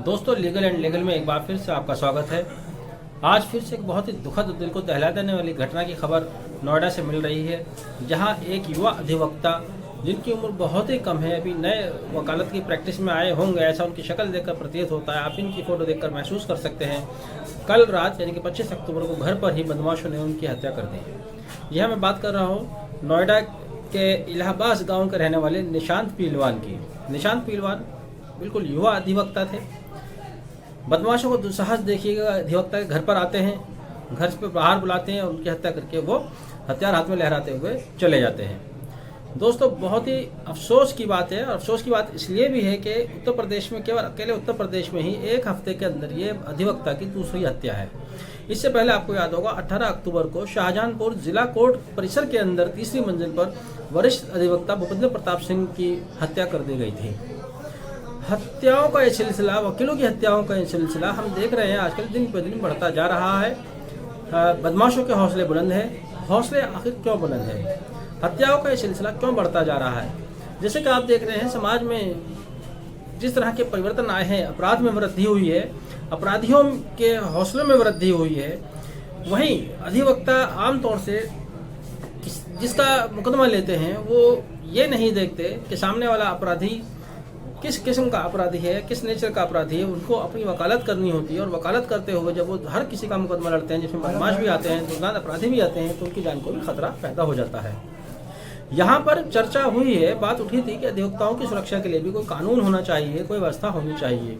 दोस्तों, legal and legal में एक बार फिर से आपका स्वागत है। आज फिर से एक बहुत ही दुखद, दिल को दहला देने वाली घटना की खबर नोएडा से मिल रही है, जहां एक युवा अधिवक्ता जिनकी उम्र बहुत ही कम है, अभी नए वकालत की प्रैक्टिस में आए होंगे, ऐसा उनकी शक्ल देखकर प्रतीत होता है। आप इनकी फ़ोटो देखकर महसूस कर सकते हैं। कल रात यानी कि 25 अक्टूबर को घर पर ही बदमाशों ने उनकी हत्या कर दी। यह मैं बात कर रहा हूँ नोएडा के इलाहाबाद गाँव के रहने वाले निशांत पीलवान की। निशांत पीलवान बिल्कुल युवा अधिवक्ता थे। बदमाशों को दुस्साहस देखिएगा, अधिवक्ता के घर पर आते हैं, घर से बाहर बुलाते हैं और उनकी हत्या करके वो हथियार हाथ में लहराते हुए चले जाते हैं। दोस्तों, बहुत ही अफसोस की बात है। अफसोस की बात इसलिए भी है कि उत्तर प्रदेश में, केवल अकेले उत्तर प्रदेश में ही एक हफ्ते के अंदर ये अधिवक्ता की दूसरी हत्या है। इससे पहले आपको याद होगा 18 अक्टूबर को शाहजहांपुर जिला कोर्ट परिसर के अंदर तीसरी मंजिल पर वरिष्ठ अधिवक्ता भूपेंद्र प्रताप सिंह की हत्या कर दी गई थी। हत्याओं का ये सिलसिला, वकीलों की हत्याओं का ये सिलसिला हम देख रहे हैं आजकल दिन पर दिन बढ़ता जा रहा है। बदमाशों के हौसले बुलंद हैं। हौसले आखिर क्यों बुलंद है? हत्याओं का ये सिलसिला क्यों बढ़ता जा रहा है? जैसे कि आप देख रहे हैं समाज में जिस तरह के परिवर्तन आए हैं, अपराध में वृद्धि हुई है, अपराधियों के हौसलों में वृद्धि हुई है, वहीं अधिवक्ता आमतौर से जिसका मुकदमा लेते हैं वो ये नहीं देखते कि सामने वाला अपराधी किस किस्म का अपराधी है, किस नेचर का अपराधी है। उनको अपनी वकालत करनी होती है और वकालत करते हुए जब वो हर किसी का मुकदमा लड़ते हैं, जिसमें बदमाश भी आते हैं, दुर्दांत अपराधी भी आते हैं, तो उनकी जान को भी खतरा पैदा हो जाता है। यहाँ पर चर्चा हुई है, बात उठी थी कि अधिवक्ताओं की सुरक्षा के लिए भी कोई कानून होना चाहिए, कोई व्यवस्था होनी चाहिए,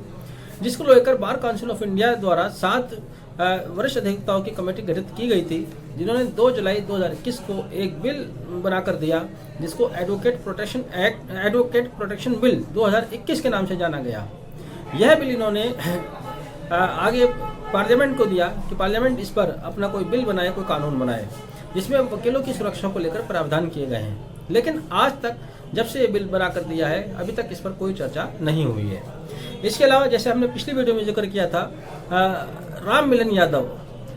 जिसको लेकर बार काउंसिल ऑफ इंडिया द्वारा 7 वरिष्ठ अधिवक्ताओं की कमेटी गठित की गई थी, जिन्होंने 2 जुलाई 2021 को एक बिल बनाकर दिया, जिसको एडवोकेट प्रोटेक्शन बिल 2021 के नाम से जाना गया। यह बिल इन्होंने आगे पार्लियामेंट को दिया कि पार्लियामेंट इस पर अपना कोई बिल बनाए, कोई कानून बनाए, जिसमें वकीलों की सुरक्षा को लेकर प्रावधान किए गए हैं। लेकिन आज तक जब से ये बिल बना कर दिया है, अभी तक इस पर कोई चर्चा नहीं हुई है। इसके अलावा जैसे हमने पिछली वीडियो में जिक्र किया था, राम मिलन यादव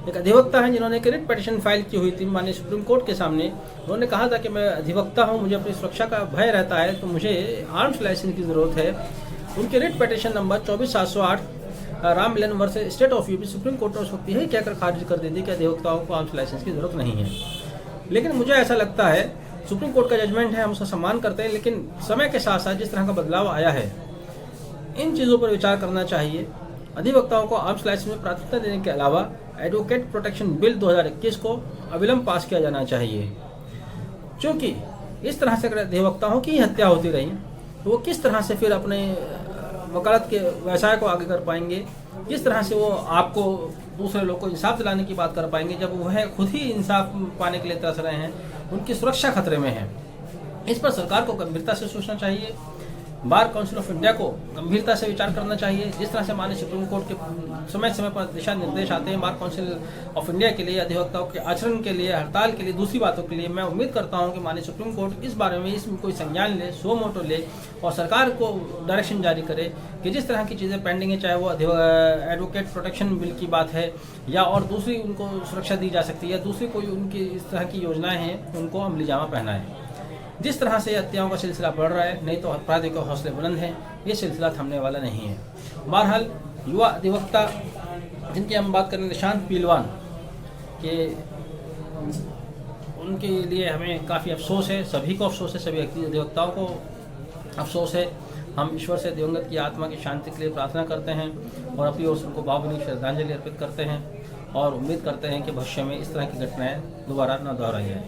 एक अधिवक्ता हैं जिन्होंने एक रिट पिटीशन फाइल की हुई थी माननीय सुप्रीम कोर्ट के सामने। उन्होंने कहा था कि मैं अधिवक्ता हूं, मुझे अपनी सुरक्षा का भय रहता है, तो मुझे आर्म्स लाइसेंस की ज़रूरत है। उनके writ petition number 24708 Ram Milan versus state of UP supreme court ने उस वक्त यही कहकर खारिज कर दी थी कि अधिवक्ताओं को आर्म्स लाइसेंस की ज़रूरत नहीं है। लेकिन मुझे ऐसा लगता है, सुप्रीम कोर्ट का जजमेंट है, हम उसका सम्मान करते हैं, लेकिन समय के साथ साथ जिस तरह का बदलाव आया है, इन चीज़ों पर विचार करना चाहिए। अधिवक्ताओं को आर्म्स लाइसेंस में प्राथमिकता देने के अलावा एडवोकेट प्रोटेक्शन बिल 2021 को अविलंब पास किया जाना चाहिए, क्योंकि इस तरह से अगर अधिवक्ताओं की हत्या होती रही तो वो किस तरह से फिर अपने वकालत के व्यवसाय को आगे कर पाएंगे, किस तरह से वो आपको दूसरे लोग को इंसाफ दिलाने की बात कर पाएंगे, जब वह खुद ही इंसाफ पाने के लिए तरस रहे हैं, उनकी सुरक्षा खतरे में है। इस पर सरकार को गंभीरता से सोचना चाहिए, बार काउंसिल ऑफ इंडिया को गंभीरता से विचार करना चाहिए। जिस तरह से माननीय सुप्रीम कोर्ट के समय समय पर दिशा निर्देश आते हैं बार काउंसिल ऑफ इंडिया के लिए, अधिवक्ताओं के आचरण के लिए, हड़ताल के लिए, दूसरी बातों के लिए, मैं उम्मीद करता हूं कि माननीय सुप्रीम कोर्ट इस बारे में इसमें कोई संज्ञान ले, सो मोटो ले और सरकार को डायरेक्शन जारी करे कि जिस तरह की चीज़ें पेंडिंग है, चाहे वो एडवोकेट प्रोटेक्शन बिल की बात है या और दूसरी उनको सुरक्षा दी जा सकती है, दूसरी कोई उनकी इस तरह की योजनाएँ हैं, उनको अमली जामा पहनाएं। जिस तरह से हत्याओं का सिलसिला बढ़ रहा है, नहीं तो अपराधी के हौसले बुलंद हैं, ये सिलसिला थमने वाला नहीं है। बहरहाल युवा अधिवक्ता जिनकी हम बात करें, निशांत पीलवान के, उनके लिए हमें काफ़ी अफसोस है, सभी को अफसोस है, सभी अधिवक्ताओं को अफसोस है। हम ईश्वर से दिवंगत की आत्मा की शांति के लिए प्रार्थना करते हैं और अपनी ओर से उनको भावभीनी श्रद्धांजलि अर्पित करते हैं और उम्मीद करते हैं कि भविष्य में इस तरह की घटनाएँ दोबारा न दोहराई जाए।